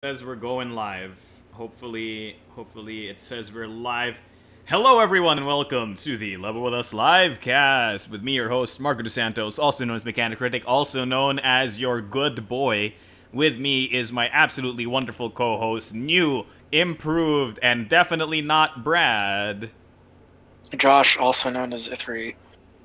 Says we're going live. Hopefully it says we're live. Hello everyone and welcome to the Level With Us Livecast with me, your host, Marco DeSantos, also known as Mechanic Critic, also known as your good boy. With me is my absolutely wonderful co-host, new, improved, and definitely not Brad. Josh, also known as Ithri.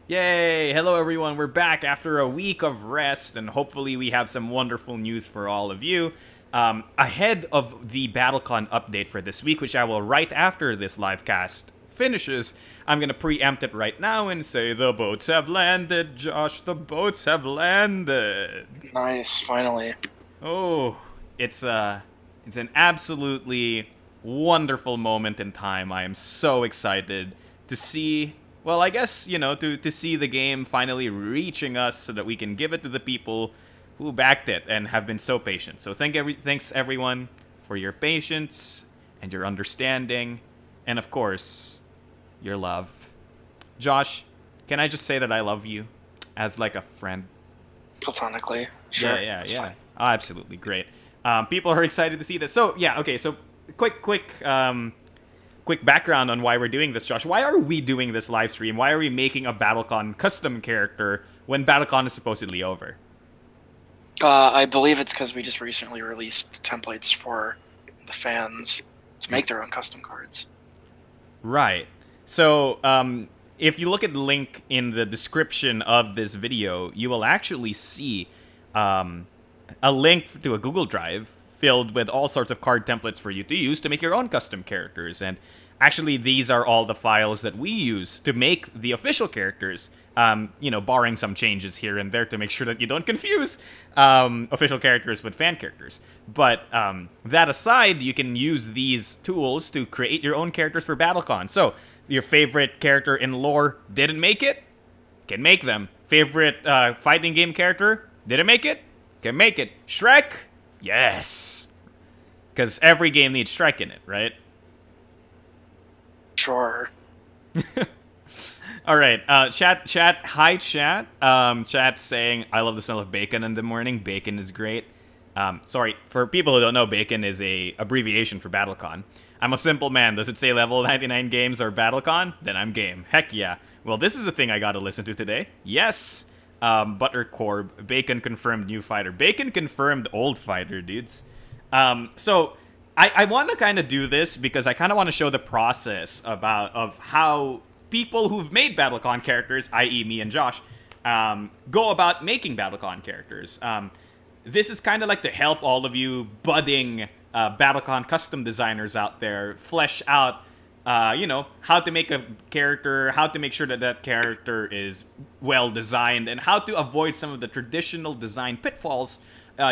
Yay! Hello everyone, we're back after a week of rest, and hopefully we have some wonderful news for all of you. Ahead of the BattleCon update for this week, which I will right after this live cast finishes, I'm going to preempt it right now and say the boats have landed, Josh, the boats have landed. Nice, finally. Oh, it's an absolutely wonderful moment in time. I am so excited to see, well, I guess, to see the game finally reaching us so that we can give it to the people who backed it and have been so patient. So thanks everyone for your patience and your understanding and of course, your love. Josh, can I just say that I love you as like a friend? Platonically. Sure. Yeah. Oh, absolutely great. People are excited to see this. So yeah, okay. So quick background on why we're doing this, Josh. Why are we doing this live stream? Why are we making a BattleCon custom character when BattleCon is supposedly over? I believe it's because we just recently released templates for the fans to make their own custom cards. Right. So, if you look at the link in the description of this video, you will actually see a link to a Google Drive filled with all sorts of card templates for you to use to make your own custom characters. And actually, these are all the files that we use to make the official characters. Barring some changes here and there to make sure that you don't confuse official characters with fan characters. But that aside, you can use these tools to create your own characters for BattleCon. So, your favorite character in lore didn't make it? Can make them. Favorite fighting game character didn't make it? Can make it. Shrek? Yes. Because every game needs Shrek in it, right? Sure. All right, chat, hi, chat. Chat's saying, I love the smell of bacon in the morning. Bacon is great. Sorry, for people who don't know, bacon is a abbreviation for BattleCon. I'm a simple man. Does it say level 99 games or BattleCon? Then I'm game. Heck yeah. Well, this is the thing I gotta listen to today. Yes. Buttercorb, bacon confirmed new fighter. Bacon confirmed old fighter, dudes. So I want to kind of do this because I kind of want to show the process of how people who've made BattleCon characters, i.e. me and Josh, go about making BattleCon characters. This is kind of like to help all of you budding BattleCon custom designers out there flesh out, how to make a character, how to make sure that that character is well designed, and how to avoid some of the traditional design pitfalls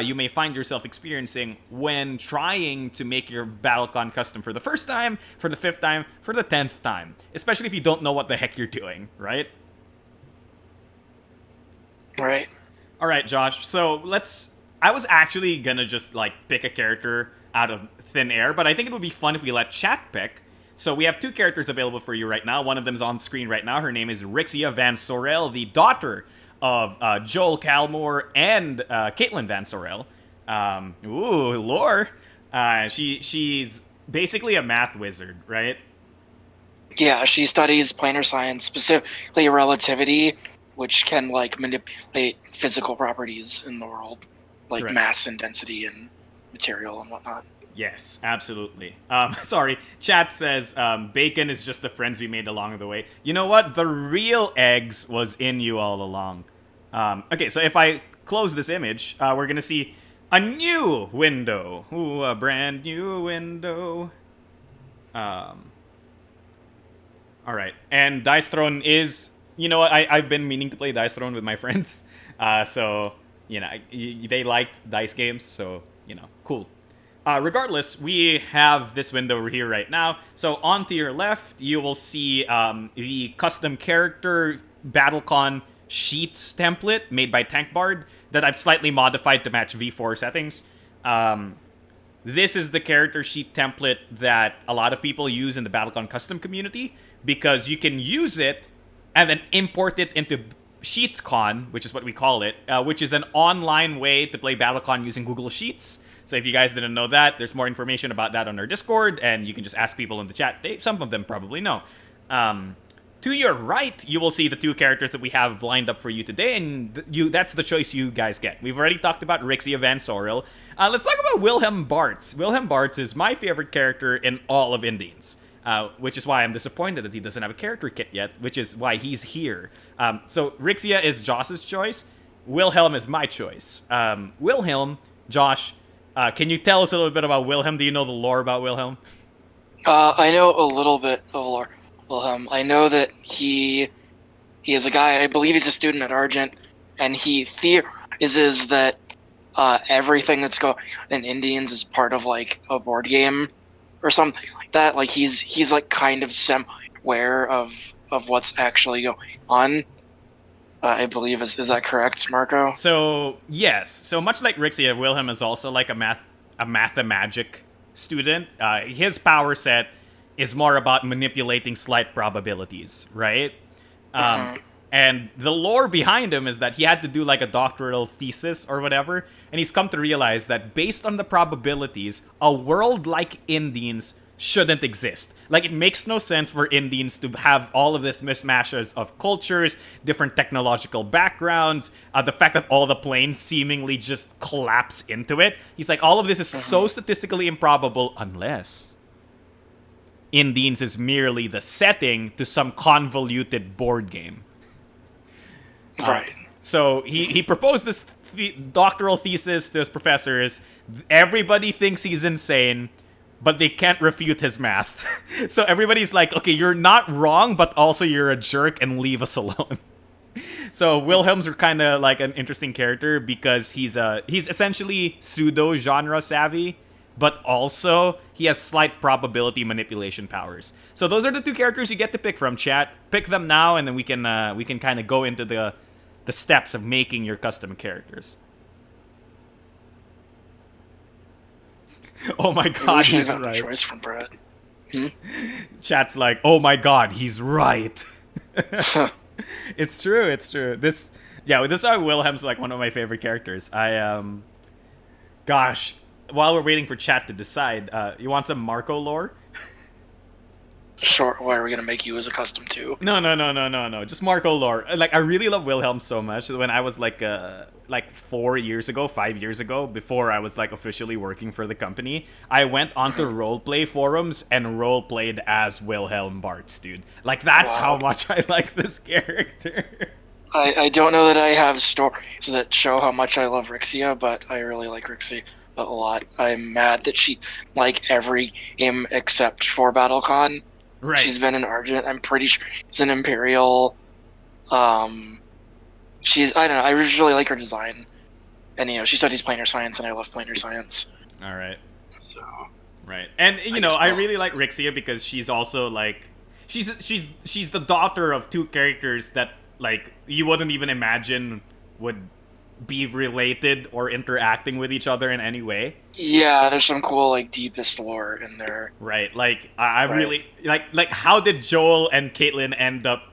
you may find yourself experiencing when trying to make your BattleCon custom for the first time, for the 5th time, for the 10th time. Especially if you don't know what the heck you're doing, right? Right. Alright, Josh, so I was actually gonna just, pick a character out of thin air, but I think it would be fun if we let chat pick. So we have 2 characters available for you right now. One of them is on screen right now. Her name is Rixia Van Sorel, the daughter of Joel Calmore and Caitlin Van Sorel. Lore. She's basically a math wizard, right? Yeah, she studies planar science, specifically relativity, which can manipulate physical properties in the world, like Correct. mass and density and material and whatnot. Yes, absolutely. Sorry, chat says bacon is just the friends we made along the way. You know what? The real eggs was in you all along. Okay, so if I close this image, we're gonna see a new window. Ooh, a brand new window. All right, and Dice Throne is, I've been meaning to play Dice Throne with my friends. So, they liked dice games, so, cool. Regardless, we have this window here right now. So on to your left, you will see the custom character BattleCon Sheets template made by Tankbard that I've slightly modified to match V4 settings. This is the character sheet template that a lot of people use in the BattleCon custom community because you can use it and then import it into SheetsCon, which is what we call it, which is an online way to play BattleCon using Google Sheets. So if you guys didn't know that, there's more information about that on our Discord, and you can just ask people in the chat. Some of them probably know. To your right, you will see the two characters that we have lined up for you today, and that's the choice you guys get. We've already talked about Rixia Van Sorel. Let's talk about Wilhelm Bartz. Wilhelm Bartz is my favorite character in all of Indies, which is why I'm disappointed that he doesn't have a character kit yet, which is why he's here. So Rixia is Josh's choice. Wilhelm is my choice. Wilhelm, Josh, can you tell us a little bit about Wilhelm? Do you know the lore about Wilhelm? I know a little bit of lore. I know that he is a guy, I believe he's a student at Argent, and he theorizes that everything that's going in Indians is part of like a board game or something like that. Like he's like kind of aware of what's actually going on. I believe is that correct, Marco? So yes. So much like Rixia, Wilhelm is also like a mathemagic student. His power set is more about manipulating slight probabilities, right? And the lore behind him is that he had to do like a doctoral thesis or whatever, and he's come to realize that based on the probabilities, a world like Indians shouldn't exist. Like, it makes no sense for Indians to have all of this mismatches of cultures, different technological backgrounds, the fact that all the planes seemingly just collapse into it. He's like, all of this is so statistically improbable unless Indians is merely the setting to some convoluted board game. Right. So he proposed this doctoral thesis to his professors. Everybody thinks he's insane, but they can't refute his math. So everybody's like, okay, you're not wrong, but also you're a jerk and leave us alone. So Wilhelm's kind of like an interesting character because he's essentially pseudo-genre savvy, but also he has slight probability manipulation powers. So those are the two characters you get to pick from, chat. Pick them now, and then we can kind of go into the steps of making your custom characters. Oh my god, he's right. Choice from Brad. Chat's like, oh my god, he's right. It's true. This is why Wilhelm's like one of my favorite characters. Gosh, while we're waiting for chat to decide, you want some Marco lore? Sure. Why are we gonna make you as a custom too? No. Just Marco lore. Like, I really love Wilhelm so much. When I was like 5 years ago, before I was like officially working for the company, I went onto roleplay forums and roleplayed as Wilhelm Bartz, dude. Like, that's how much I like this character. I don't know that I have stories that show how much I love Rixia, but I really like Rixia a lot. I'm mad that she, like every game except for BattleCon, right, she's been an Argent. I'm pretty sure she's an Imperial. I don't know, I just really like her design. And, she studies planar science, and I love planar science. All right. So. Right. And, I really like Rixia because she's also, like, she's the daughter of two characters that, like, you wouldn't even imagine would be related or interacting with each other in any way. Yeah, there's some cool, like, deepest lore in there. Right. Like, I really, like, how did Joel and Caitlyn end up,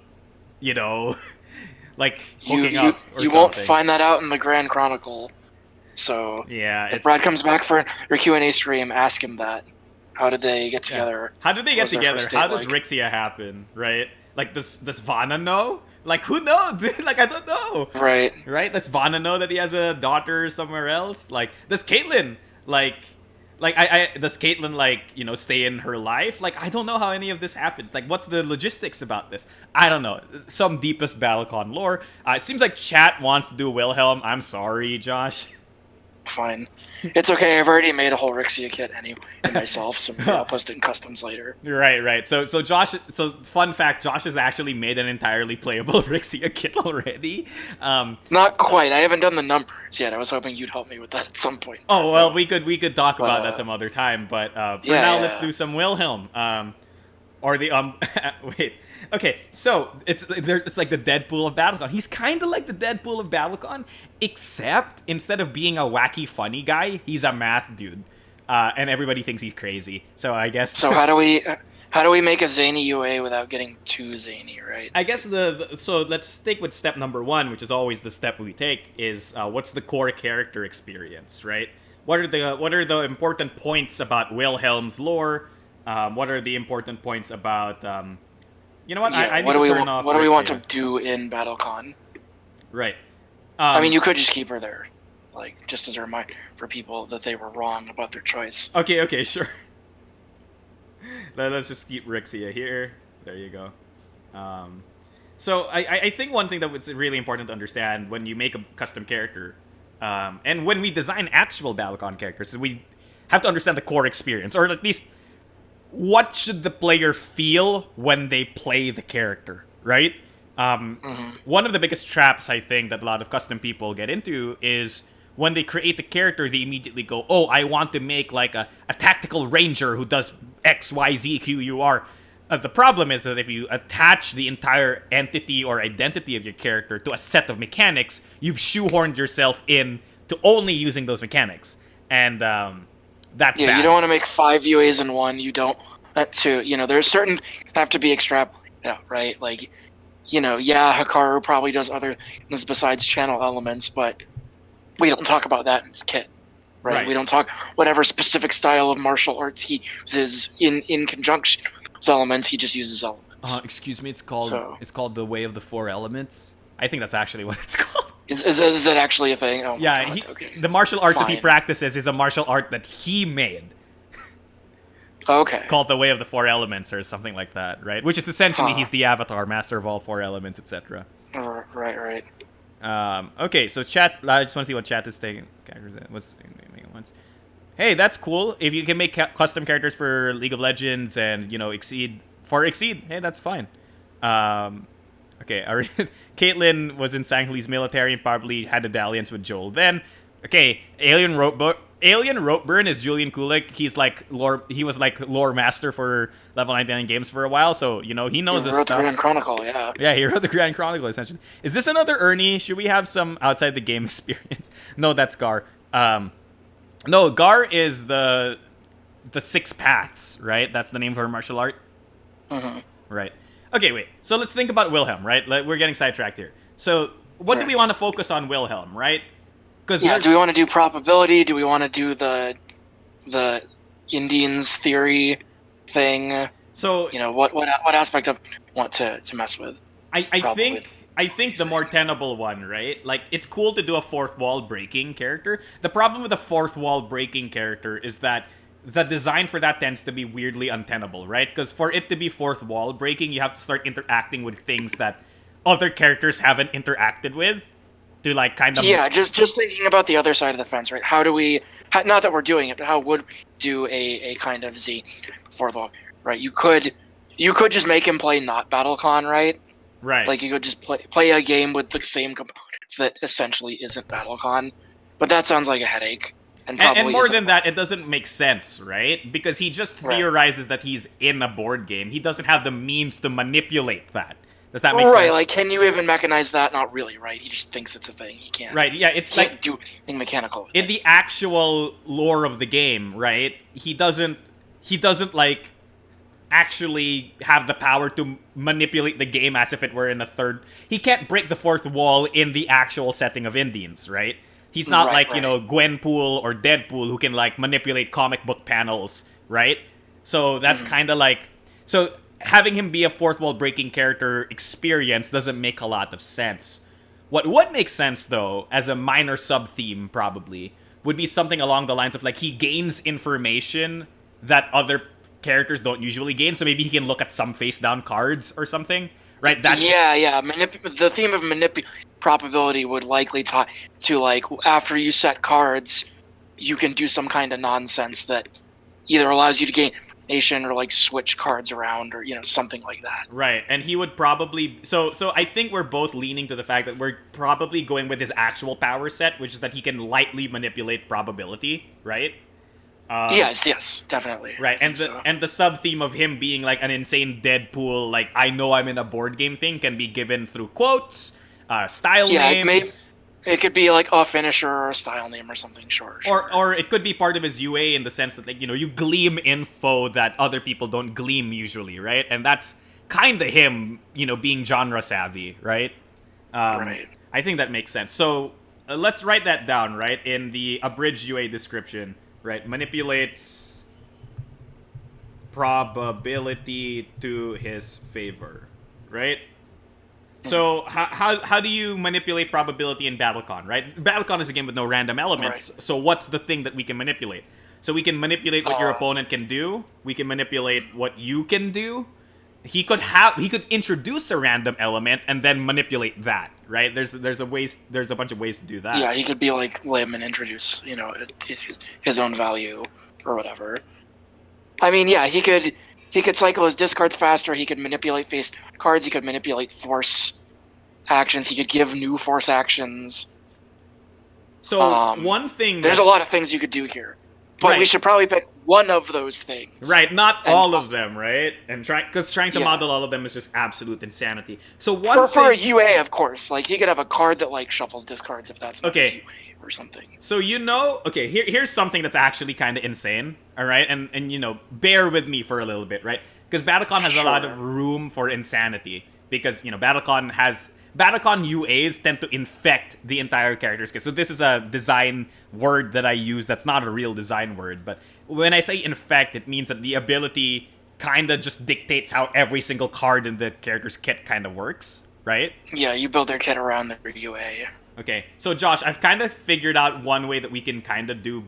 like, hooking up or you something? won't find that out in the Grand Chronicle. So, yeah, if Brad comes back for your Q&A stream, ask him that. How did they get together? How did they get together? How does Rixia happen, right? Like, does Vana know? Like, who knows, dude? Like, I don't know. Right. Right? Does Vana know that he has a daughter somewhere else? Like, does Caitlyn, does Caitlyn, stay in her life? Like, I don't know how any of this happens. Like, what's the logistics about this? I don't know. Some deepest BattleCon lore. It seems like chat wants to do Wilhelm. I'm sorry, Josh. Fine. It's okay. I've already made a whole Rixia kit anyway myself, so maybe I'll post it in customs later. Right. So Josh. So fun fact: Josh has actually made an entirely playable Rixia kit already. Not quite. I haven't done the numbers yet. I was hoping you'd help me with that at some point. Oh well, we could talk about that some other time. But for now, let's do some Wilhelm. Or the wait. Okay, so it's like the Deadpool of BattleCon. He's kind of like the Deadpool of BattleCon, except instead of being a wacky funny guy, he's a math dude, and everybody thinks he's crazy. So I guess. So how do we make a zany UA without getting too zany, right? I guess so let's stick with step number one, which is always the step we take. Is what's the core character experience, right? what are the important points about Wilhelm's lore? What are the important points about you know what? Yeah, I need to turn off what do we want to Rixia. do in BattleCon? Right. I mean, you could just keep her there, like just as a reminder for people that they were wrong about their choice. Okay, sure. Let's just keep Rixia here. There you go. So I think one thing that was really important to understand when you make a custom character, and when we design actual BattleCon characters, is we have to understand the core experience, or at least what should the player feel when they play the character, right? One of the biggest traps I think that a lot of custom people get into is when they create the character, they immediately go, oh, I want to make like a tactical ranger who does X, Y, Z, Q, U, R. The problem is that if you attach the entire entity or identity of your character to a set of mechanics, you've shoehorned yourself in to only using those mechanics. And that's Yeah, bad. you don't want to make 5 UAs in one. You don't want to, there's certain have to be extrapolated out, right? Like, yeah, Hikaru probably does other things besides channel elements, but we don't talk about that in his kit, right? We don't talk whatever specific style of martial arts he uses in conjunction with those elements. He just uses elements. Excuse me, it's called the Way of the Four Elements. I think that's actually what it's called. Is that actually a thing? Oh my Yeah, God, okay. The martial arts that he Fine. practices is a martial art that he made, Okay. called the Way of the Four Elements or something like that, right? Which is essentially Huh. he's the avatar, master of all four elements, etc. Right. Okay, so chat. I just want to see what chat is taking. Hey, that's cool. If you can make custom characters for League of Legends and Exceed, hey, that's fine. Okay, Caitlyn was in Sangheili's military and probably had a dalliance with Joel. Then, okay, Alien Ropeburn is Julian Kulik. He was like lore master for Level 99 Games for a while, so he knows He his wrote the stuff. Grand Chronicle, yeah. Yeah, he wrote the Grand Chronicle, essentially. Is this another Ernie? Should we have some outside the game experience? No, that's Gar. No, Gar is the Six Paths, right? That's the name for her martial art? Mm-hmm. Right. Okay, wait. So let's think about Wilhelm, right? We're getting sidetracked here. So what do we want to focus on Wilhelm, right? Because Yeah, do we want to do probability? Do we want to do the Indians theory thing? So What aspect of want to mess with? I think the more tenable one, right? Like, it's cool to do a fourth wall breaking character. The problem with a fourth wall breaking character is that the design for that tends to be weirdly untenable, right? Because for it to be fourth wall breaking, you have to start interacting with things that other characters haven't interacted with to like kind of just thinking about the other side of the fence, right? How do we not that we're doing it, but how would we do a kind of Z fourth wall, right? You could just make him play not BattleCon, right? Right. Like you could just play a game with the same components that essentially isn't BattleCon, but that sounds like a headache. And more than that, it doesn't make sense, right? Because he just theorizes that he's in a board game. He doesn't have the means to manipulate that. Does that make sense? Right, like, can you even mechanize that? Not really, right? He just thinks it's a thing. He can't. Right, yeah, it's can't like do anything mechanical. In the actual lore of the game, right? He doesn't like actually have the power to manipulate the game as if it were in a third. He can't break the fourth wall in the actual setting of Indians, right? He's not Gwenpool or Deadpool who can like manipulate comic book panels, right? So that's kind of like having him be a fourth wall breaking character experience doesn't make a lot of sense. What would make sense though, as a minor sub theme probably, would be something along the lines of like he gains information that other characters don't usually gain. So maybe he can look at some face down cards or something, right? The theme of probability would likely tie to like after you set cards, you can do some kind of nonsense that either allows you to gain nation or like switch cards around or something like that. Right, and he would probably so I think we're both leaning to the fact that we're probably going with his actual power set, which is that he can lightly manipulate probability, right? Yes, definitely. Right, and the sub theme of him being like an insane Deadpool, like I know I'm in a board game thing, can be given through quotes, style names. It could be like a finisher or a style name or something short. Or it could be part of his UA in the sense that like you gleam info that other people don't gleam usually, right? And that's kind of him, being genre savvy, right? Right. I think that makes sense. So let's write that down, right? In the abridged UA description, right? Manipulates probability to his favor, right? So how do you manipulate probability in BattleCon, right? BattleCon is a game with no random elements. Right. So what's the thing that we can manipulate? So we can manipulate what your opponent can do. We can manipulate what you can do. He could introduce a random element and then manipulate that, right? There's a bunch of ways to do that. Yeah, he could be like Lim and introduce, his own value or whatever. I mean, yeah, he could cycle his discards faster. He could manipulate face cards. He could manipulate force actions. He could give new force actions. So one thing there's a lot of things you could do here, but we should probably pick one of those things. Right, not all of them, right? And trying to model all of them is just absolute insanity. So for a UA, of course, like he could have a card that like shuffles discards if that's not his UA or something. So here's something that's actually kind of insane, all right? And bear with me for a little bit, right? Because BattleCon has a lot of room for insanity because BattleCon UAs tend to infect the entire character's kit. So this is a design word that I use that's not a real design word, but when I say infect, it means that the ability kind of just dictates how every single card in the character's kit kind of works, right? Yeah, you build their kit around their UA. Okay, so Josh, I've kind of figured out one way that we can kind of do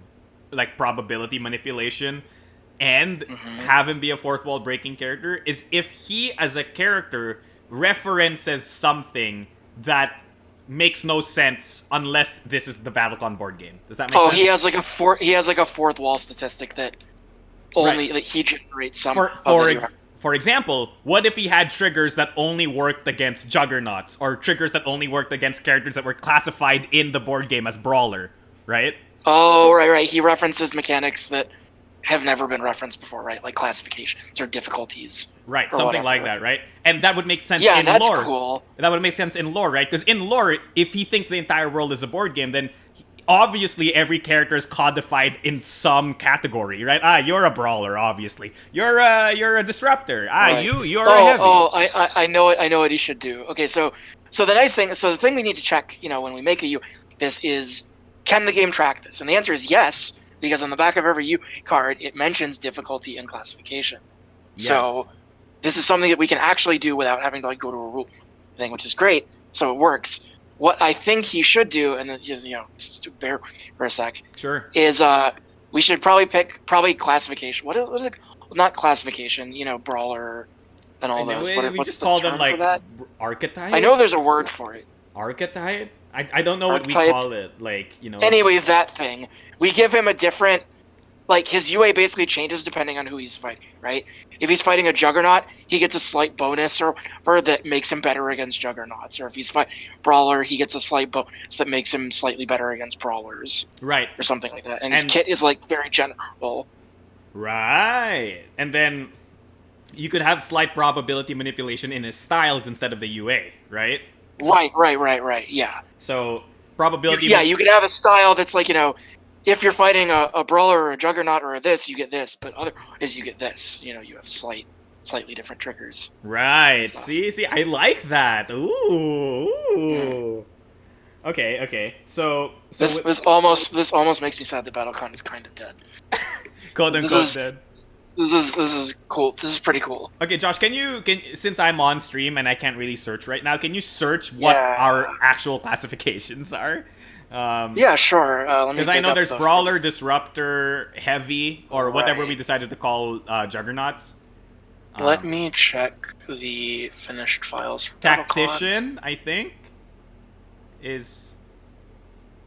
like probability manipulation and have him be a fourth wall breaking character is if he as a character references something that makes no sense unless this is the BattleCon board game. Does that make sense? He has like a fourth wall statistic that only that he generates some. For example, what if he had triggers that only worked against juggernauts or triggers that only worked against characters that were classified in the board game as brawler, right? Oh, right. He references mechanics that have never been referenced before, right? Like classifications or difficulties. Right, something whatever. Like that, right? And that would make sense in lore. Yeah, that's cool. That would make sense in lore, right? Because in lore, if he thinks the entire world is a board game, then obviously every character is codified in some category, right? You're a brawler, obviously. You're a disruptor. Right. You're a heavy. I know what he should do. Okay, so the thing we need to check, when we make this is, can the game track this? And the answer is yes, because on the back of every U card, it mentions difficulty and classification. Yes. So this is something that we can actually do without having to go to a rule thing, which is great. So it works. What I think he should do, and then just bear for a sec, sure, is we should probably pick classification. What is it? Not classification, brawler and all those. We just call them like archetype. I know there's a word for it. Archetype. I don't know archetype. What we call it. Like Anyway, that thing. We give him a different. Like, his UA basically changes depending on who he's fighting, right? If he's fighting a Juggernaut, he gets a slight bonus or that makes him better against Juggernauts. Or if he's fighting Brawler, he gets a slight bonus that makes him slightly better against Brawlers. Right. Or something like that. And his kit is, very general. Right. And then you could have slight probability manipulation in his styles instead of the UA, right? Right, yeah. So, probability... You could have a style that's if you're fighting a Brawler or a Juggernaut or this, you get this, but otherwise you get this. You have slightly different triggers. Right. See, I like that. Ooh. Okay. So this almost makes me sad that BattleCon is kind of dead. Quote unquote dead. This is cool. This is pretty cool. Okay, Josh, can you since I'm on stream and I can't really search right now, can you search what our actual classifications are? Yeah, sure. Because I know there's Brawler, Disruptor, Heavy, or whatever we decided to call Juggernauts. Let me check the finished files for Tactician, I think, is...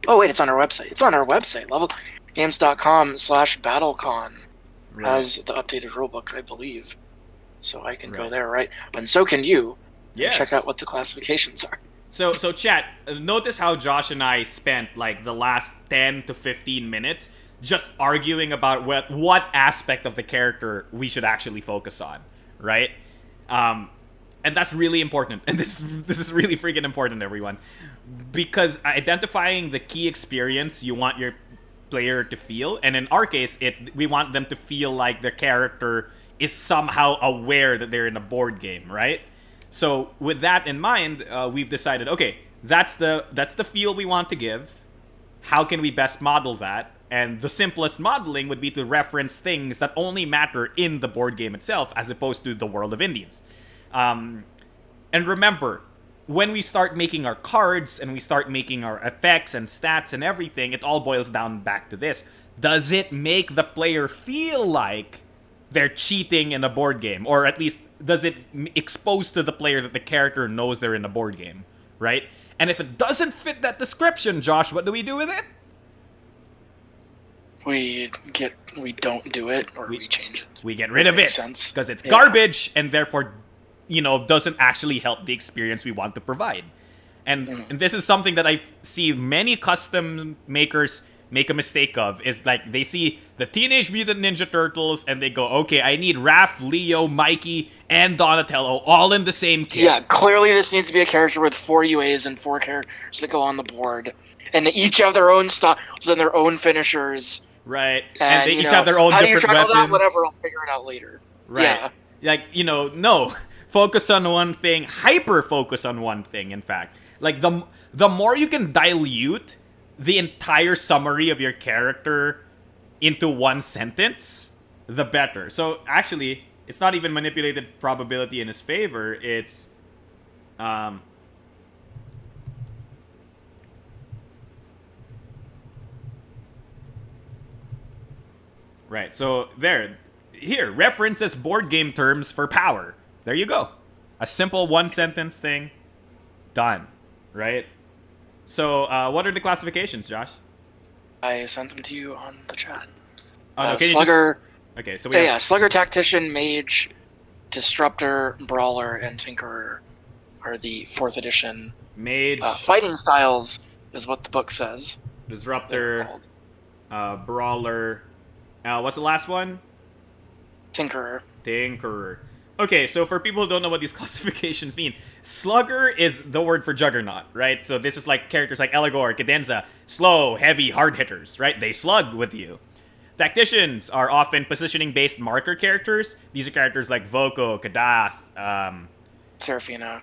Oh, wait, it's on our website. levelgames.com/BattleCon has the updated rulebook, I believe. So I can go there, right? And so can you. Yes. Check out what the classifications are. So chat, notice how Josh and I spent the last 10 to 15 minutes just arguing about what aspect of the character we should actually focus on, right? And that's really important. And this is really freaking important, everyone. Because identifying the key experience you want your player to feel, and in our case, we want them to feel like their character is somehow aware that they're in a board game, right? So with that in mind, we've decided, okay, that's the feel we want to give. how can we best model that? And the simplest modeling would be to reference things that only matter in the board game itself, as opposed to the world of Indians. And remember, when we start making our cards and we start making our effects and stats and everything, it all boils down back to this. Does it make the player feel like they're cheating in a board game? Or at least, does it expose to the player that the character knows they're in a board game, right? And if it doesn't fit that description, Josh, what do we do with it? We don't do it, or we change it. We get rid of it because it's garbage, and therefore, doesn't actually help the experience we want to provide. And this is something that I see many custom makers make a mistake of, is like they see the Teenage Mutant Ninja Turtles and they go, okay, I need Raph, Leo, Mikey, and Donatello all in the same kit. Yeah, clearly this needs to be a character with 4 UAs and 4 characters that go on the board. And they each have their own styles and their own finishers. Right. And they each have their own different weapons. How do you that? Whatever, I'll figure it out later. Right. Yeah. Like, no. Focus on one thing. Hyper-focus on one thing, in fact. Like, the more you can dilute the entire summary of your character into one sentence, the better. So, actually, it's not even manipulated probability in his favor. It's... Right, so here, references board game terms for power. There you go. A simple one-sentence thing. Done. Right? So, what are the classifications, Josh? I sent them to you on the chat. Slugger. Okay, so we have... Slugger, Tactician, Mage, Disruptor, Brawler, and Tinkerer are the 4th edition. Mage. Fighting styles is what the book says. Disruptor, Brawler. What's the last one? Tinkerer. Okay, so for people who don't know what these classifications mean, Slugger is the word for Juggernaut, right? So this is like characters like Eligor, Cadenza, slow, heavy, hard hitters, right? They slug with you. Tacticians are often positioning-based marker characters. These are characters like Voko, Kadath, Serafina,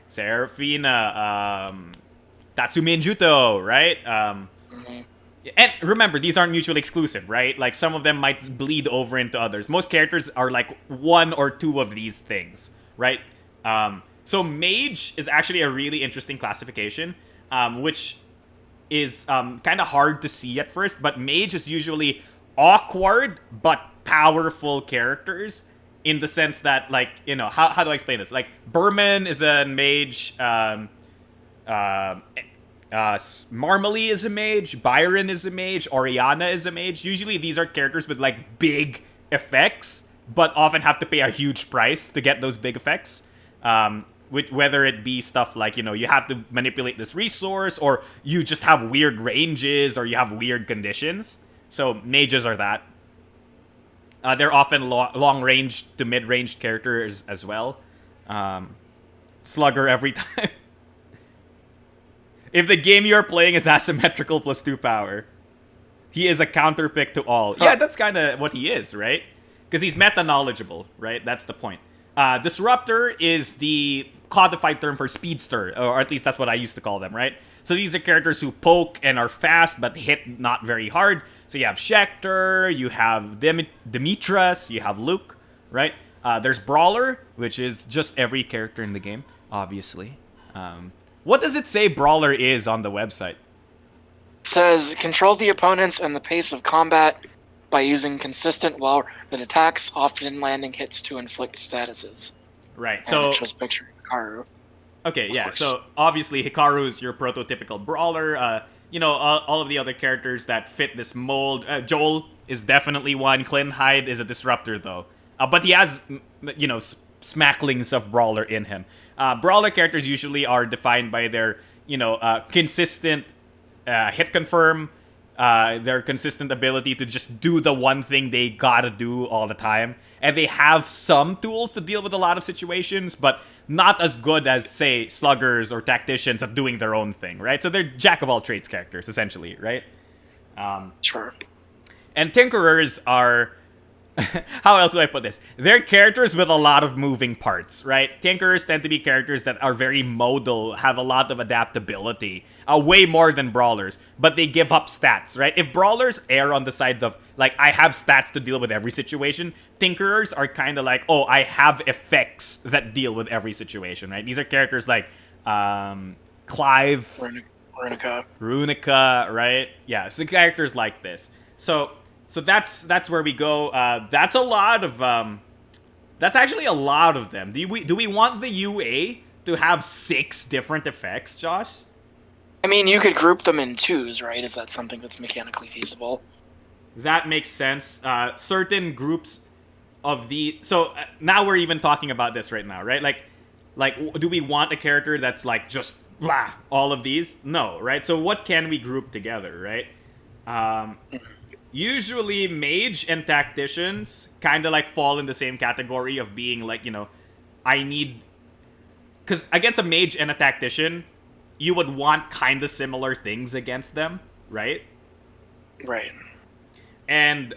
Tatsumi and Juto, right? And remember, these aren't mutually exclusive, right? Like, some of them might bleed over into others. Most characters are like 1 or 2 of these things, right? So Mage is actually a really interesting classification, which is kind of hard to see at first. But Mage is usually awkward but powerful characters, in the sense that, like, how do I explain this? Like, Berman is a Mage, Marmalee is a mage, Byron is a mage, Oriana is a mage. Usually these are characters with like big effects, but often have to pay a huge price to get those big effects. Whether it be stuff like, you have to manipulate this resource, or you just have weird ranges, or you have weird conditions. So mages are that. They're often long-range to mid-range characters as well. Slugger every time. If the game you're playing is asymmetrical plus 2 power, he is a counter pick to all. Yeah, that's kind of what he is, right? Because he's meta-knowledgeable, right? That's the point. Disruptor is the codified term for speedster, or at least that's what I used to call them, right? So these are characters who poke and are fast, but hit not very hard. So you have Schecter, you have Demetras, you have Luke, right? There's Brawler, which is just every character in the game, obviously. What does it say Brawler is on the website? It says, control the opponents and the pace of combat by using consistent, well-read attacks, often landing hits to inflict statuses. Right, and so... it shows a picture of Hikaru. Okay, yeah, so obviously Hikaru is your prototypical Brawler. All of the other characters that fit this mold. Joel is definitely one. Hyde is a Disruptor, though. But he has, smacklings of Brawler in him. Brawler characters usually are defined by their, consistent hit confirm, their consistent ability to just do the one thing they gotta do all the time. And they have some tools to deal with a lot of situations, but not as good as, say, sluggers or tacticians at doing their own thing, right? So they're jack-of-all-trades characters, essentially, right? Sure. And tinkerers are How else do I put this? They're characters with a lot of moving parts, right? Tinkerers tend to be characters that are very modal, have a lot of adaptability, way more than brawlers, but they give up stats, right? If brawlers err on the side of, like, I have stats to deal with every situation, Tinkerers are kind of like, oh, I have effects that deal with every situation, right? These are characters like Clive, Runica, right? Yeah, so characters like this. So that's where we go. That's a lot of that's actually a lot of them. Do we want the UA to have 6 different effects, Josh? I mean, you could group them in twos, right? Is that something that's mechanically feasible? That makes sense. Certain groups of the now we're even talking about this right now, right? Like do we want a character that's like just blah, all of these? No, right? So what can we group together, right? Usually mage and tacticians kind of like fall in the same category of being like, I need, because against a mage and a tactician, you would want kind of similar things against them, right? Right. And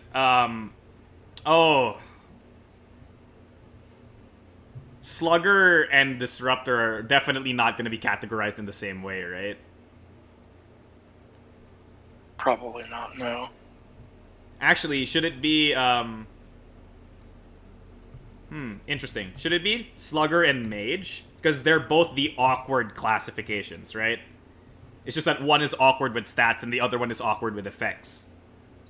Slugger and Disruptor are definitely not going to be categorized in the same way, right? Probably not, no. Actually, should it be interesting. Should it be Slugger and Mage? Because they're both the awkward classifications, right? It's just that one is awkward with stats and the other one is awkward with effects.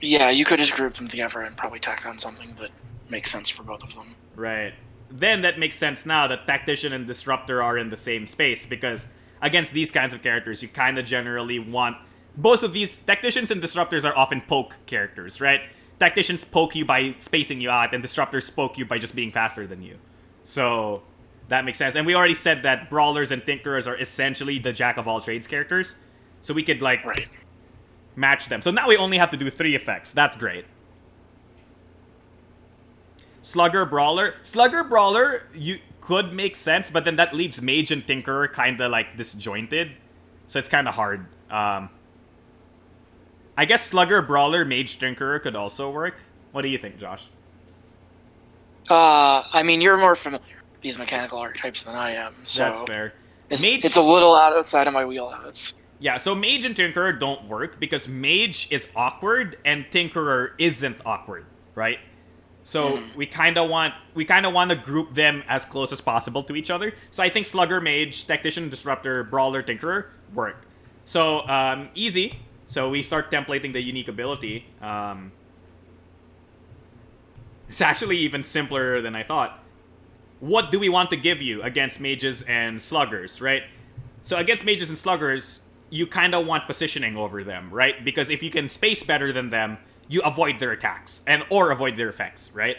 Yeah, you could just group them together and probably tack on something that makes sense for both of them. Right. Then that makes sense now that Tactician and Disruptor are in the same space, because against these kinds of characters, you kind of generally want... Both of these Tacticians and Disruptors are often poke characters, right? Tacticians poke you by spacing you out, and Disruptors poke you by just being faster than you. So that makes sense. And we already said that Brawlers and Tinkerers are essentially the jack-of-all-trades characters. So we could, like, match them. So now we only have to do 3 effects. That's great. Slugger, Brawler. Slugger, Brawler, you could make sense, but then that leaves Mage and Tinkerer kind of, like, disjointed. So it's kind of hard. I guess Slugger, Brawler, Mage, Tinkerer could also work. What do you think, Josh? I mean, you're more familiar with these mechanical archetypes than I am, so... That's fair. It's a little outside of my wheelhouse. Yeah, so Mage and Tinkerer don't work because Mage is awkward and Tinkerer isn't awkward, right? So we kind of want to group them as close as possible to each other. So I think Slugger, Mage, Tactician, Disruptor, Brawler, Tinkerer work. So easy. So we start templating the unique ability. It's actually even simpler than I thought. What do we want to give you against mages and sluggers, right? So against mages and sluggers, you kind of want positioning over them, right? Because if you can space better than them, you avoid their attacks or avoid their effects, right?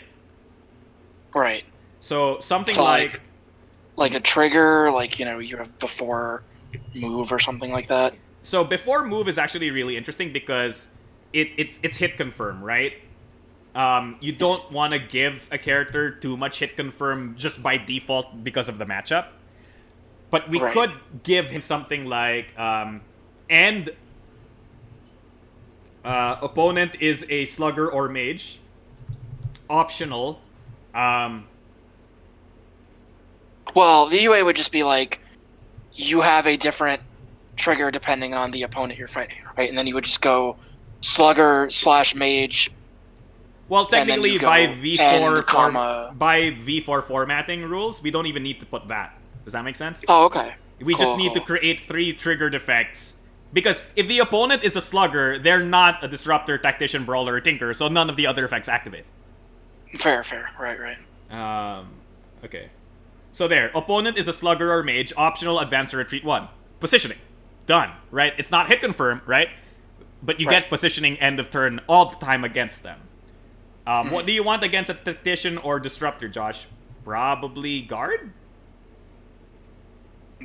Right. So something so like a trigger, like, you have before move or something like that. So before move is actually really interesting because it's hit confirm, right? You don't want to give a character too much hit confirm just by default because of the matchup. But we could give him something like opponent is a slugger or mage. Optional. Well, the UA would just be like, you have a different trigger depending on the opponent you're fighting, right? And then you would just go slugger / mage. Well, technically, by V4 formatting rules, we don't even need to put that. Does that make sense? Oh, okay. We just need to create 3 triggered effects. Because if the opponent is a slugger, they're not a disruptor, tactician, brawler, or tinker, so none of the other effects activate. Fair. Right. Okay. So there. Opponent is a slugger or mage. Optional, advance or retreat 1. Positioning. Done. Right? It's not hit confirm, right? But you get positioning end of turn all the time against them. What do you want against a tactician or disruptor, Josh? Probably guard?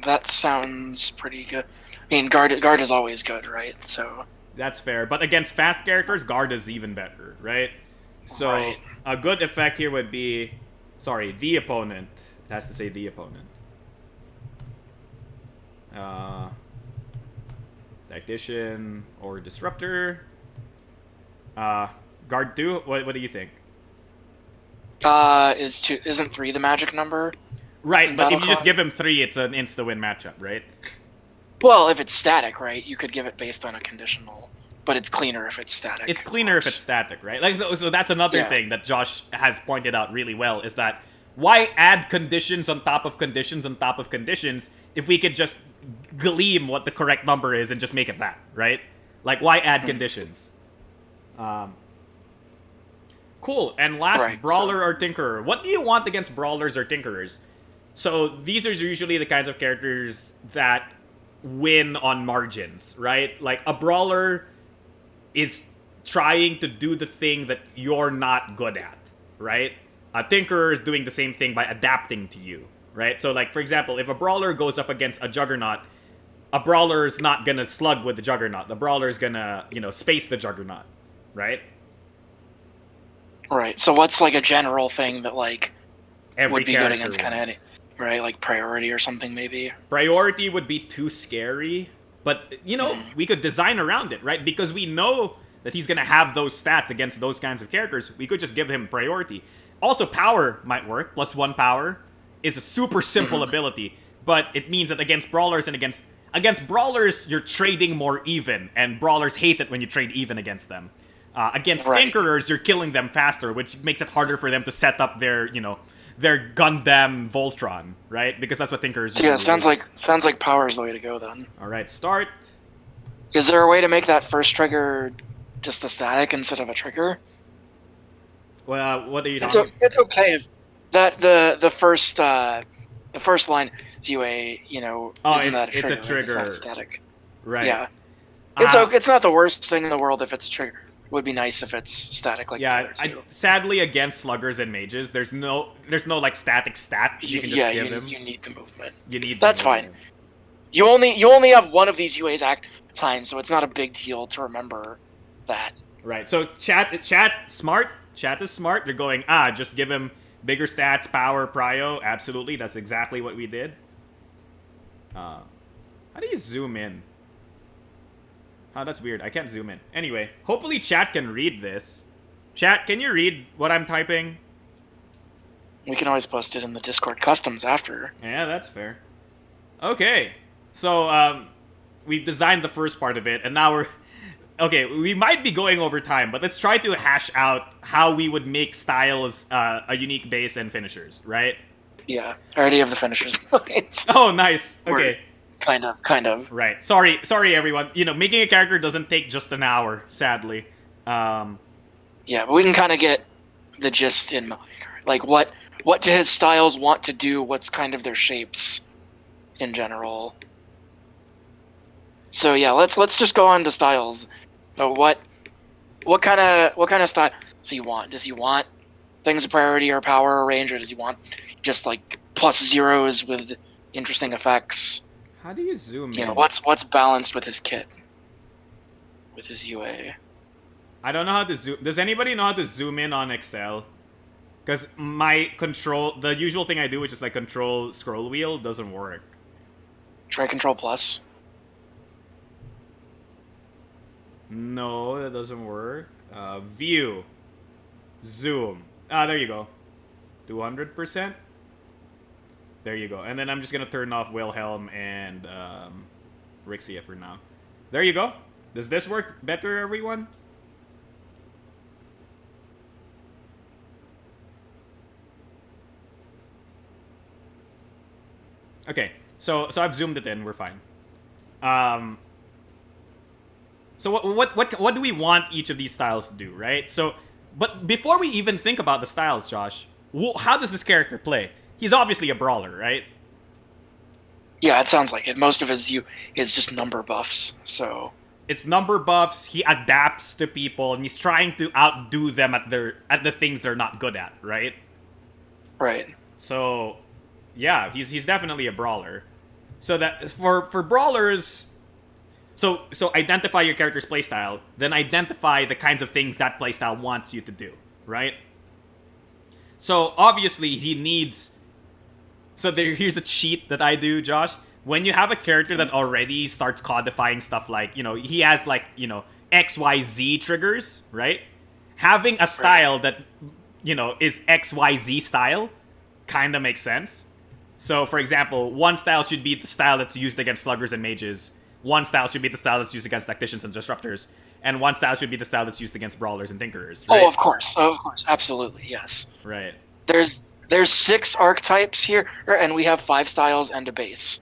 That sounds pretty good. I mean, guard is always good, right? So that's fair. But against fast characters, guard is even better, right? So a good effect here would be, the opponent. It has to say the opponent. Tactician or disruptor. Guard 2. What do you think? Isn't 3 the magic number? Right, In but if you just BattleCon? give him 3, it's an insta-win matchup, right? Well, if it's static, right? You could give it based on a conditional, but it's cleaner if it's static. It's cleaner if it's static, right? Like so that's another thing that Josh has pointed out really well is that why add conditions on top of conditions on top of conditions if we could just gleam what the correct number is and just make it that, right? Like why add conditions? Cool. And last, Brawler or Tinkerer. What do you want against Brawlers or Tinkerers? So these are usually the kinds of characters that win on margins, right? Like a Brawler is trying to do the thing that you're not good at, right? A Tinkerer is doing the same thing by adapting to you, right? So like, for example, if a Brawler goes up against a Juggernaut, a Brawler is not gonna slug with the Juggernaut. The Brawler is gonna, space the Juggernaut, right? Right. So what's like a general thing that like Every would be good character against kind of any, wins. right? Like priority or something maybe. Priority would be too scary, but we could design around it, right? Because we know that he's gonna have those stats against those kinds of characters. We could just give him priority. Also, power might work. +1 power is a super simple ability, but it means that against brawlers and against brawlers, you're trading more even, and brawlers hate it when you trade even against them. Against Tinkerers, you're killing them faster, which makes it harder for them to set up their Gundam Voltron, right? Because that's what Tinkerers do. Yeah, sounds like power is the way to go then. All right, start. Is there a way to make that first trigger just a static instead of a trigger? Well, what are you talking? It's okay. That the first line is UA, isn't that a trigger? It's a trigger. It's not static. Right. Yeah. It's not the worst thing in the world if it's a trigger. It would be nice if it's static like the other two. Sadly, against sluggers and mages, there's no like static stat you can just give him. You need the movement. That's fine. You only have one of these UAs act time, so it's not a big deal to remember that. Right. So chat smart. Chat is smart. They're going, just give him bigger stats, power, prio. Absolutely, that's exactly what we did. How do you zoom in? Oh, that's weird. I can't zoom in. Anyway, hopefully chat can read this. Chat, can you read what I'm typing? We can always post it in the Discord customs after. Yeah, that's fair. Okay. So, we've designed the first part of it, and now we're... Okay, we might be going over time, but let's try to hash out how we would make styles a unique base and finishers, right? Yeah, I already have the finishers. Oh, nice. Okay. Kind of. Right. Sorry, everyone. Making a character doesn't take just an hour, sadly. Yeah, but we can kind of get the gist in, like what do his styles want to do? What's kind of their shapes in general? So yeah, let's just go on to styles. What kind of style does he want? Does he want things of priority or power or range, or does he want just like +0s with interesting effects? How do you zoom in? What's balanced with his kit? With his UA? I don't know how to zoom. Does anybody know how to zoom in on Excel? Because my control, the usual thing I do, which is like control scroll wheel, doesn't work. Try Control Plus. No, that doesn't work. View. Zoom. There you go. 200%. There you go. And then I'm just going to turn off Wilhelm and Rixia for now. There you go. Does this work better, everyone? Okay. So I've zoomed it in. We're fine. So what do we want each of these styles to do, right? So, but before we even think about the styles, Josh, how does this character play? He's obviously a brawler, right? Yeah, it sounds like it. Most of his is just number buffs, so... It's number buffs, he adapts to people, and he's trying to outdo them at the things they're not good at, right? Right. So, yeah, he's definitely a brawler. So that for brawlers, so identify your character's playstyle, then identify the kinds of things that playstyle wants you to do, right? So obviously he needs. So here's a cheat that I do, Josh. When you have a character that already starts codifying stuff like, he has like, XYZ triggers, right? Having a style that is XYZ style, kind of makes sense. So, for example, one style should be the style that's used against sluggers and mages. One style should be the style that's used against tacticians and disruptors. And one style should be the style that's used against brawlers and tinkerers, right? Oh, of course, absolutely, yes. Right. There's 6 archetypes here, and we have 5 styles and a base.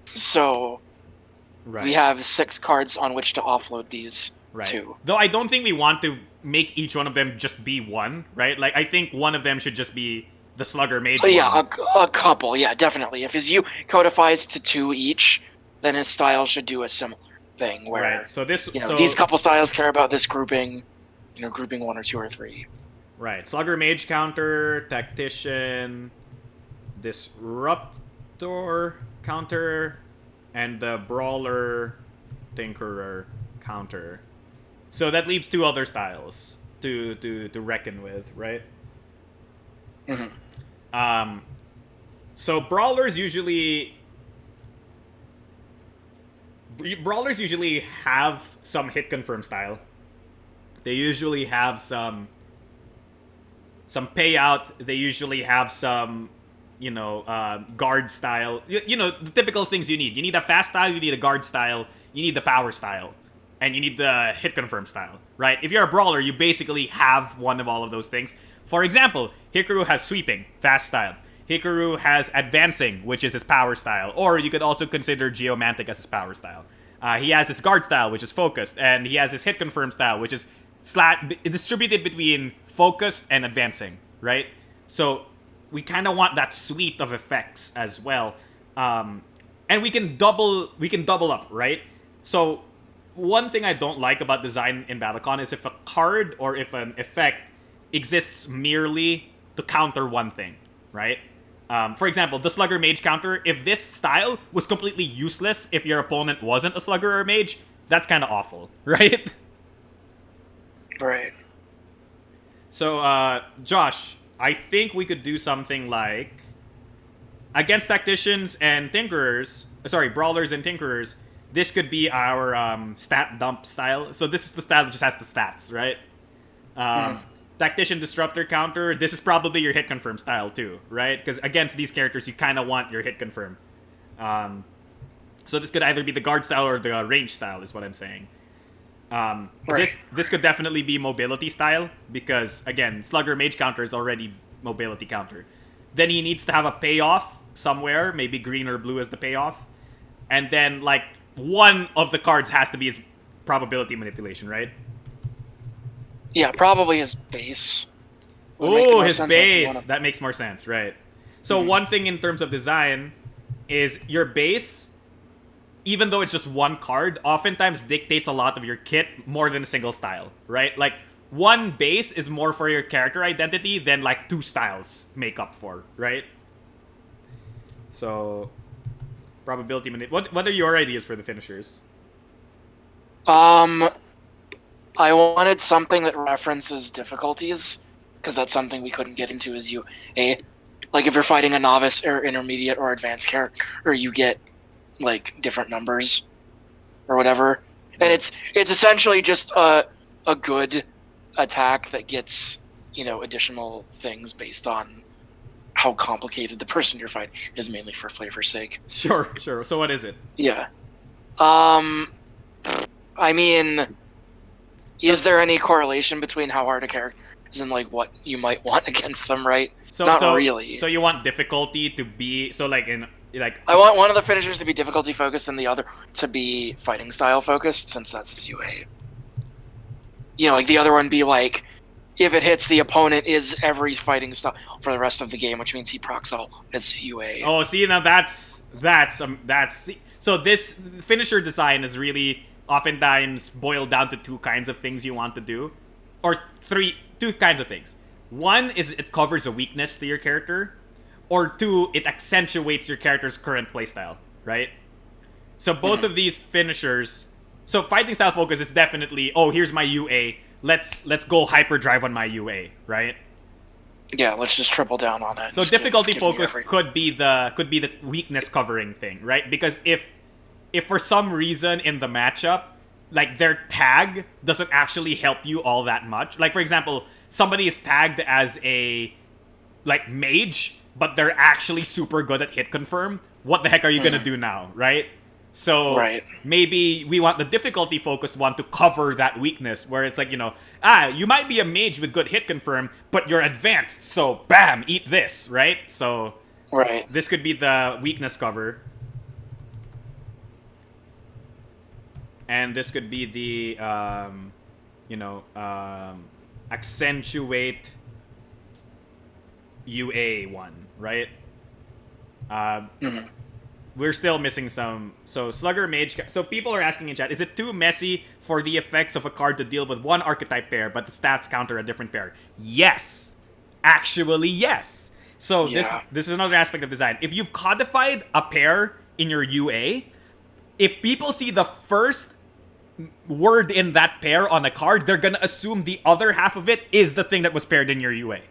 So we have 6 cards on which to offload these two. Though I don't think we want to make each one of them just be one, right? Like, I think one of them should just be the slugger mage one. Yeah, a couple, yeah, definitely. If his U codifies to 2 each, then his style should do a similar thing where so these couple styles care about this grouping, grouping 1 or 2 or 3. Right. Slugger mage counter, tactician, disruptor counter, and the brawler tinkerer counter. So that leaves 2 other styles to reckon with, right? Mm-hmm. So brawlers usually have some hit confirm style. They usually have some payout. They usually have some, guard style. The typical things you need. You need a fast style, you need a guard style, you need the power style, and you need the hit confirm style, right? If you're a brawler, you basically have one of all of those things. For example, Hikaru has sweeping, fast style. Hikaru has advancing, which is his power style. Or you could also consider Geomantic as his power style. He has his guard style, which is focused. And he has his hit confirm style, which is distributed between focused and advancing, right? So we kind of want that suite of effects as well. And we can double up, right? So one thing I don't like about design in BattleCon is if a card or if an effect exists merely to counter one thing, right? For example, the Slugger Mage counter, if this style was completely useless if your opponent wasn't a Slugger or a Mage, that's kind of awful, right? Right. So, Josh, I think we could do something like, against Tacticians and Tinkerers, Brawlers and Tinkerers, this could be our stat dump style. So this is the style that just has the stats, right? Tactician Disruptor counter, this is probably your hit confirm style too, right? Because against these characters, you kind of want your hit confirm. So this could either be the guard style or the range style, is what I'm saying. Right. This could definitely be mobility style, because again, Slugger Mage counter is already mobility counter. Then he needs to have a payoff somewhere, maybe green or blue as the payoff. And then, like, one of the cards has to be his probability manipulation, right? Yeah, probably his base. Oh, his base. That makes more sense, right? So one thing in terms of design is your base, even though it's just one card, oftentimes dictates a lot of your kit more than a single style, right? Like, one base is more for your character identity than, like, 2 styles make up for, right? So, probability what are your ideas for the finishers? I wanted something that references difficulties, because that's something we couldn't get into as UA. Like, if you're fighting a novice or intermediate or advanced character, you get, like, different numbers or whatever. And it's essentially just a good attack that gets, additional things based on how complicated the person you're fighting is, mainly for flavor's sake. Sure. So what is it? Yeah. I mean, is there any correlation between how hard a character is and, like, what you might want against them, right? Not really. So you want difficulty to be... So, like, I want one of the finishers to be difficulty focused and the other to be fighting style focused, since that's his UA. Like, the other one be, like, if it hits the opponent is every fighting style for the rest of the game, which means he procs all his UA. Oh, see, now that's... So this finisher design is really oftentimes boiled down to 2 kinds of things you want to do. Or 2 kinds of things. One is it covers a weakness to your character. Or 2, it accentuates your character's current playstyle, right? So both of these finishers... So fighting style focus is definitely, oh, here's my UA. Let's go hyperdrive on my UA, right? Yeah, let's just triple down on it. So difficulty focus could be the weakness covering thing, right? Because if for some reason in the matchup, like, their tag doesn't actually help you all that much. Like, for example, somebody is tagged as a like mage, but they're actually super good at hit confirm, what the heck are you gonna do now, right? So Right. maybe we want the difficulty focused one to cover that weakness, where it's like, you might be a mage with good hit confirm, but you're advanced, so bam, eat this, right? So Right. this could be the weakness cover. And this could be the, accentuate UA one, right? We're still missing some. So Slugger Mage. So people are asking in chat, is it too messy for the effects of a card to deal with one archetype pair, but the stats counter a different pair? Yes. Actually, yes. So Yeah. this is another aspect of design. If you've codified a pair in your UA, if people see the first word in that pair on a card, they're gonna assume the other half of it is the thing that was paired in your UA.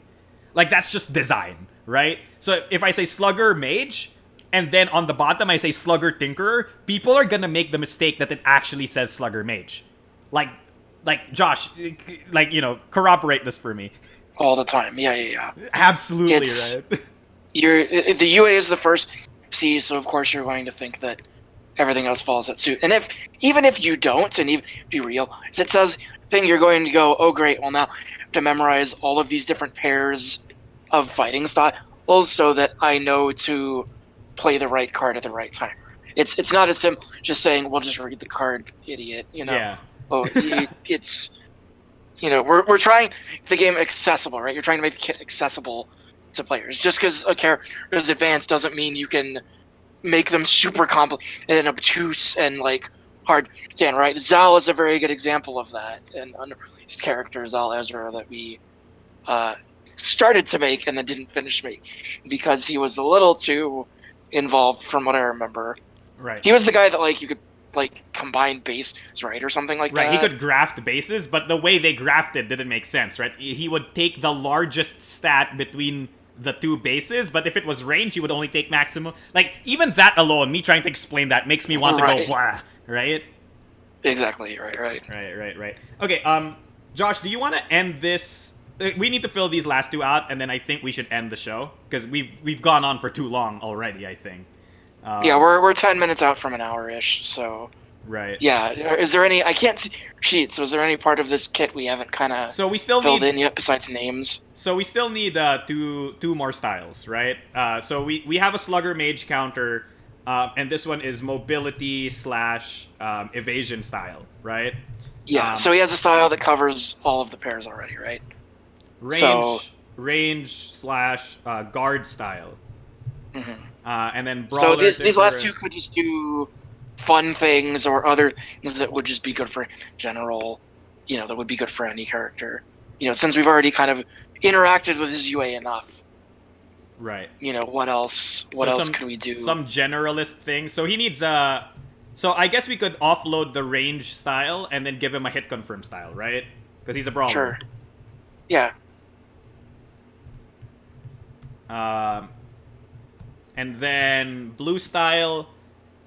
Like, that's just design, right? So if I say Slugger Mage, and then on the bottom I say Slugger Tinkerer, people are gonna make the mistake that it actually says Slugger Mage. Like Josh, corroborate this for me. All the time. Yeah. Absolutely, right? The UA is the first C, so of course you're going to think that everything else falls at suit. And even if you don't, and even if you realize it says thing, you're going to go, oh great, well now I have to memorize all of these different pairs of fighting styles so that I know to play the right card at the right time. It's not as simple just saying, well, just read the card, idiot. Yeah. It's we're trying the game accessible, right? You're trying to make the kit accessible to players. Just because a character is advanced doesn't mean you can make them super complicated and obtuse and like hard to understand, right? Zal is a very good example of that, an unreleased character, Zal Ezra, that we started to make and then didn't finish making because he was a little too involved, from what I remember. Right. He was the guy that like you could like combine bases, right, or something like that. Right, he could graft bases, but the way they grafted didn't make sense, right? He would take the largest stat between the two bases, but if it was range, he would only take maximum. Like, even that alone, me trying to explain that makes me want to go blah, right? Exactly, right. Right. Okay, Josh, do you want to end this? We need to fill these last two out, and then I think we should end the show, because we've gone on for too long already, I think. Yeah, we're 10 minutes out from an hour-ish, so... Right. Yeah, is there any... I can't see sheets, so is there any part of this kit we haven't kind of filled in yet, besides names? So we still need two more styles, right? So we have a Slugger Mage counter, and this one is mobility / evasion style, right? Yeah, so he has a style that covers all of the pairs already, right? Range / guard style. Mm-hmm. And then Brawler. So these last two could just do fun things or other things that would just be good for general, that would be good for any character. Since we've already kind of interacted with his UA enough. Right. What else? What else could we do? Some generalist things. So he needs So I guess we could offload the range style and then give him a hit confirm style, right? Because he's a brawler. Sure. Yeah. And then blue style.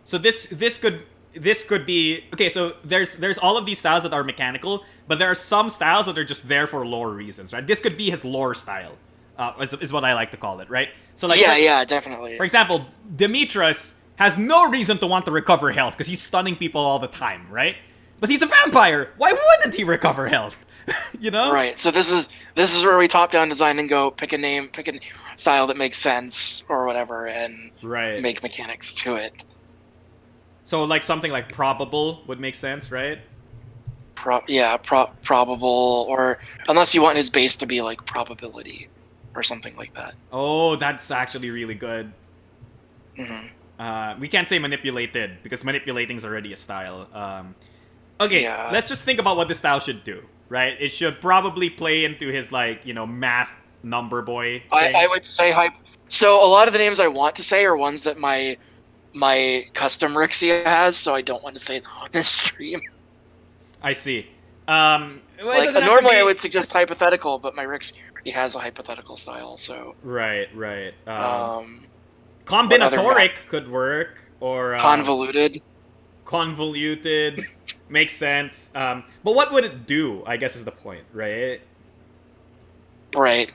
So this could be okay. So there's all of these styles that are mechanical, but there are some styles that are just there for lore reasons, right? This could be his lore style, is what I like to call it, right? So like yeah, definitely. For example, Demetrius has no reason to want to recover health because he's stunning people all the time, right? But he's a vampire. Why wouldn't he recover health? Right. So this is where we top down design and go pick a style that makes sense or whatever, and make mechanics to it. So like something like probable would make sense, right? Probable, or unless you want his base to be like probability or something like that. Oh, that's actually really good. Mm-hmm. We can't say manipulated because manipulating is already a style. Okay, let's just think about what this style should do, right? It should probably play into his math number boy thing. I would say hype. So a lot of the names I want to say are ones that my custom Rixia has, so I don't want to say it on this stream. I see. Normally I would suggest hypothetical, but my Rixia has a hypothetical style, so... Right. Combinatoric could work, or... Convoluted Makes sense. But what would it do, I guess is the point, right? Right.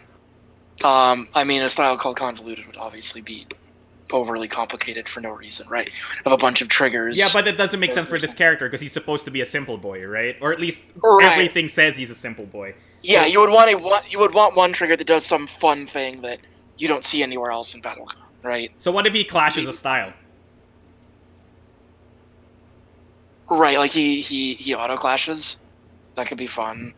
I mean, a style called convoluted would obviously be overly complicated for no reason, right? Have a bunch of triggers. Yeah, but it doesn't make sense for this character because he's supposed to be a simple boy, right? Or at least Right. everything says he's a simple boy. Yeah, So- you would want one trigger that does some fun thing that you don't see anywhere else in BattleCON, right? So what if he clashes a style? Right, like he auto clashes. That could be fun.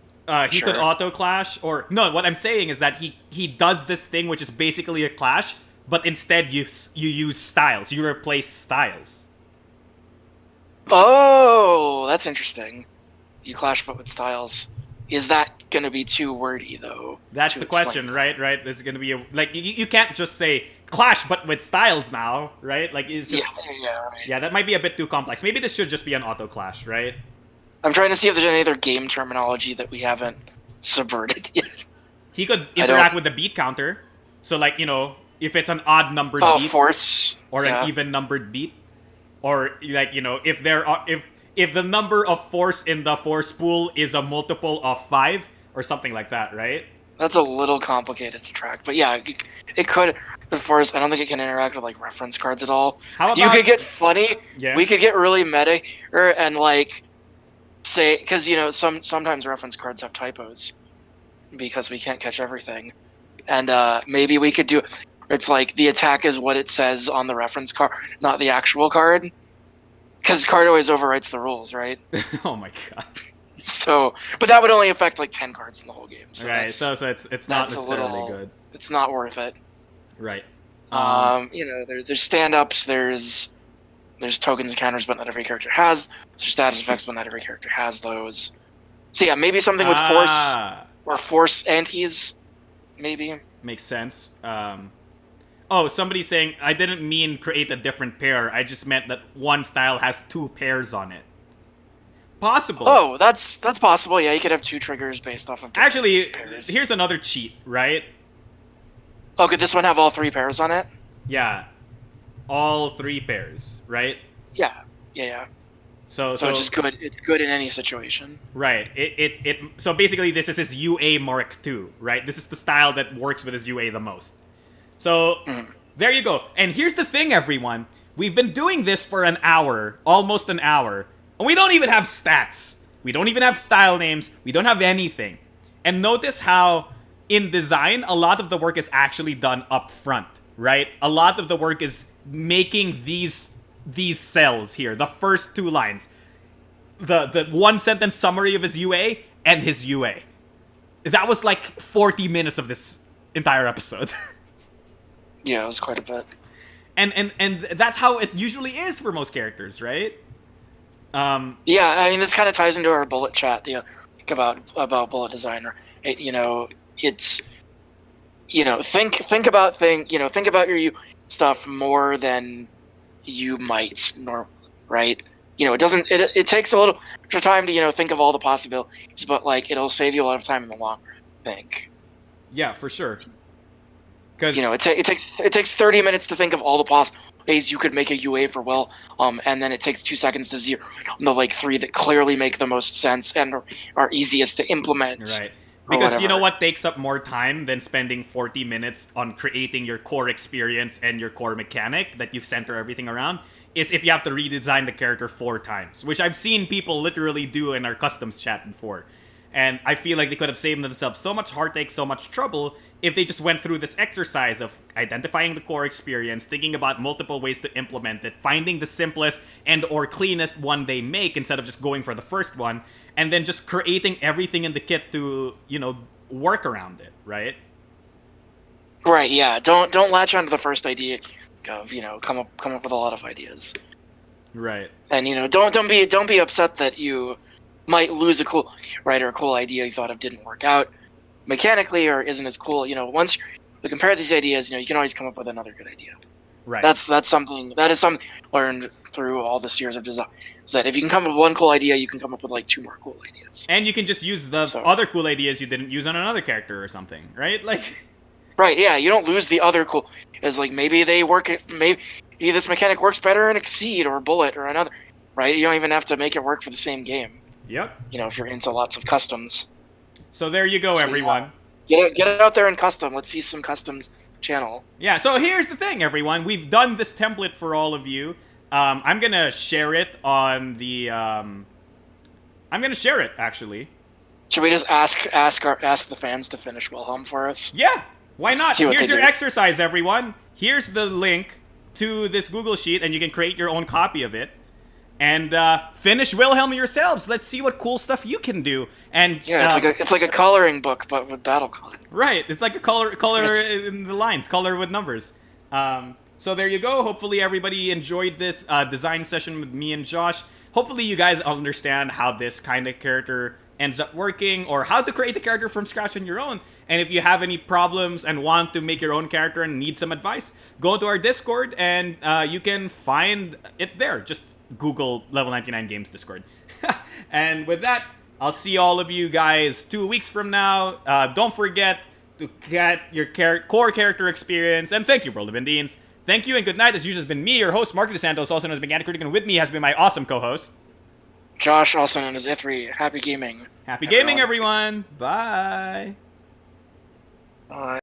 He could Sure. auto clash, or no. What I'm saying is that he does this thing which is basically a clash, but instead you use styles. You replace styles. Oh, that's interesting. You clash but with styles. Is that gonna be too wordy though? That's to the explain question, that? right? Right. This is gonna be like you can't just say clash but with styles now, right? Like it's just Right. yeah, that might be a bit too complex. Maybe this should just be an auto clash, right? I'm trying to see if there's any other game terminology that we haven't subverted yet. He could I interact don't- with the beat counter. So like, if it's an odd numbered Oh, beat force. or yeah. an even numbered beat, or like, if there are if the number of force in the force pool is a multiple of 5 or something like that, right? That's a little complicated to track, but yeah, it could. But force, I don't think it can interact with like reference cards at all. How about You could get funny. Yeah. We could get really meta, and like say because sometimes reference cards have typos because we can't catch everything, and maybe we could do. It's like the attack is what it says on the reference card, not the actual card, because card always overwrites the rules, right? Oh my god. So, but that would only affect like 10 cards in the whole game. So Right. that's- So it's not that's a necessarily little- good. it's not worth it. Right. There's stand-ups, there's tokens and counters, but not every character has. There's status effects, but not every character has those. So yeah, maybe something with force or force antis, maybe. Makes sense. Oh, somebody's saying I didn't mean create a different pair. I just meant that one style has 2 pairs on it. Possible. Oh, that's possible. Yeah, you could have 2 triggers based off of. different Actually, pairs. here's another cheat, right? Oh, could this one have all 3 pairs on it? Yeah. All 3 pairs, right? Yeah. So So it's just good. It's good in any situation. right. So basically this is his UA Mark II, right? This is the style that works with his UA the most. So there you go. And here's the thing, everyone. We've been doing this for an hour, almost an hour, and we don't even have stats. We don't even have style names. We don't have anything. And notice how in design, a lot of the work is actually done up front, right? A lot of the work is making these cells here, the first 2 lines. The one sentence summary of his UA and his UA. That was like 40 minutes of this entire episode. Yeah, it was quite a bit. and that's how it usually is for most characters, right? Yeah, I mean, this kind of ties into our bullet chat about bullet designer. It's think about your stuff more than you might right? It takes a little extra time to think of all the possibilities, but like it'll save you a lot of time in the long run, I think. Yeah, for sure. Because It takes 30 minutes to think of all the possible ways you could make a UA for Will, and then it takes 2 seconds to zero on the like 3 that clearly make the most sense and are easiest to implement. right. Because you know whatever. what takes up more time than spending 40 minutes on creating your core experience and your core mechanic that you center everything around is if you have to redesign the character 4 times, which I've seen people literally do in our customs chat before. And I feel like they could have saved themselves so much heartache, so much trouble if they just went through this exercise of identifying the core experience, thinking about multiple ways to implement it, finding the simplest and or cleanest one they make instead of just going for the first one, and then just creating everything in the kit to, work around it, right? Right, yeah. Don't latch onto the first idea of, come up with a lot of ideas. Right. And don't be upset that you might lose a cool idea you thought of didn't work out mechanically or isn't as cool. Once you compare these ideas, you can always come up with another good idea. Right. That is something learned through all this years of design. Is that if you can come up with one cool idea, you can come up with like 2 more cool ideas. and you can just use the other cool ideas you didn't use on another character or something, right? Like Right, yeah, you don't lose the other cool. It's like maybe this mechanic works better in Exceed or Bullet or another, right? You don't even have to make it work for the same game. Yep. If you're into lots of customs. So there you go, So, everyone. Get out there and custom. Let's see some customs channel. Yeah, so here's the thing, everyone. We've done this template for all of you. I'm gonna share it on the. I'm gonna share it actually. Should we just ask the fans to finish Wilhelm for us? Yeah, why not? See what Here's they your do. exercise, everyone. Here's the link to this Google Sheet, and you can create your own copy of it. And finish Wilhelm yourselves. Let's see what cool stuff you can do. And Yeah, it's like a coloring book, but with BattleCon. right, it's like a color in the lines, color with numbers. So there you go. Hopefully everybody enjoyed this design session with me and Josh. Hopefully you guys understand how this kind of character ends up working, or how to create a character from scratch on your own. And if you have any problems and want to make your own character and need some advice, go to our Discord and you can find it there. Just Google Level 99 Games Discord. And with that, I'll see all of you guys 2 weeks from now. Don't forget to get your core character experience. And thank you, World of Indians. Thank you and good night. As usual, has been me, your host, Mark DeSantos, also known as Mechanic Critic, and with me has been my awesome co-host, Josh, also known as Ithri. Happy gaming. Happy gaming, everyone. Bye. Bye.